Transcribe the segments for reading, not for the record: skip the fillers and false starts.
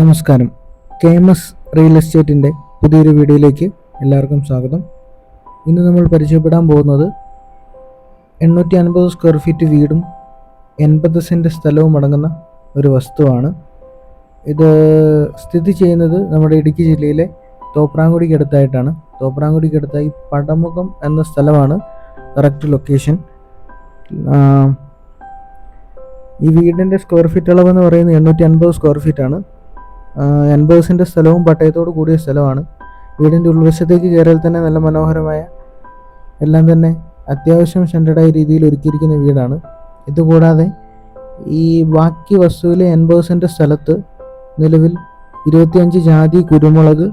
നമസ്കാരം. KMS real എസ്റ്റേറ്റിൻ്റെ പുതിയൊരു വീഡിയോയിലേക്ക് എല്ലാവർക്കും സ്വാഗതം. ഇന്ന് നമ്മൾ പരിചയപ്പെടാൻ പോകുന്നത് 850 സ്ക്വയർ ഫീറ്റ് വീടും 80 സെൻറ്റ് സ്ഥലവും അടങ്ങുന്ന ഒരു വസ്തുവാണ്. ഇത് സ്ഥിതി ചെയ്യുന്നത് നമ്മുടെ ഇടുക്കി ജില്ലയിലെ തോപ്രാംകുടിക്കടുത്തായിട്ടാണ്. തോപ്രാംകുടിക്കടുത്തായി പടമുഖം എന്ന സ്ഥലമാണ് കറക്റ്റ് ലൊക്കേഷൻ. ഈ വീടിൻ്റെ സ്ക്വയർ ഫീറ്റ് അളവെന്ന് പറയുന്നത് 850 സ്ക്വയർ ഫീറ്റാണ്. 80 സെൻറ്റ് സ്ഥലവും പട്ടയത്തോട് കൂടിയ സ്ഥലമാണ്. വീടിൻ്റെ ഉൾവശത്തേക്ക് കയറിയാൽ തന്നെ നല്ല മനോഹരമായ എല്ലാം തന്നെ അത്യാവശ്യം സ്റ്റാൻഡേർഡായ രീതിയിൽ ഒരുക്കിയിരിക്കുന്ന വീടാണ്. ഇതുകൂടാതെ ഈ ബാക്കി വസ്തുവിലെ 80 സെൻറ്റ് സ്ഥലത്ത് നിലവിൽ 25 ജാതി കുരുമുളക്,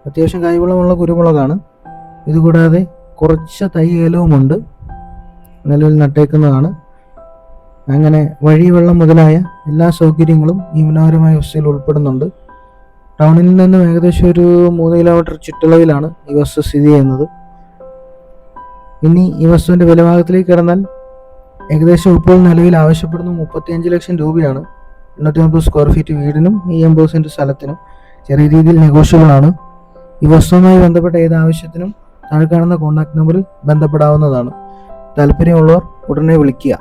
അത്യാവശ്യം കൈവളമുള്ള കുരുമുളകാണ്. ഇതുകൂടാതെ കുറച്ച് തൈ ഏലവുമുണ്ട്, നിലവിൽ നട്ടേക്കുന്നതാണ്. അങ്ങനെ വഴി, വെള്ളം മുതലായ എല്ലാ സൗകര്യങ്ങളും ഈ മനോഹരമായ വസ്തുവിൽ ഉൾപ്പെടുന്നുണ്ട്. ടൗണിൽ നിന്നും ഏകദേശം ഒരു 3 കിലോമീറ്റർ ചുറ്റളവിലാണ് ഈ വസ്തു സ്ഥിതി ചെയ്യുന്നത്. ഇനി ഈ വസ്തുവിൻ്റെ വിലഭാഗത്തിലേക്ക് കടന്നാൽ ഏകദേശം ഇപ്പോൾ നിലവിൽ ആവശ്യപ്പെടുന്ന 35 ലക്ഷം രൂപയാണ് 850 സ്ക്വയർ ഫീറ്റ് വീടിനും ഈ 80 സെൻറ്റ് സ്ഥലത്തിനും. ചെറിയ രീതിയിൽ നെഗോഷ്യബിൾ ആണ്. ഈ വസ്തുവുമായി ബന്ധപ്പെട്ട ഏത് ആവശ്യത്തിനും താഴെ കാണുന്ന കോൺടാക്ട് നമ്പറിൽ ബന്ധപ്പെടാവുന്നതാണ്. താല്പര്യമുള്ളവർ ഉടനെ വിളിക്കുക.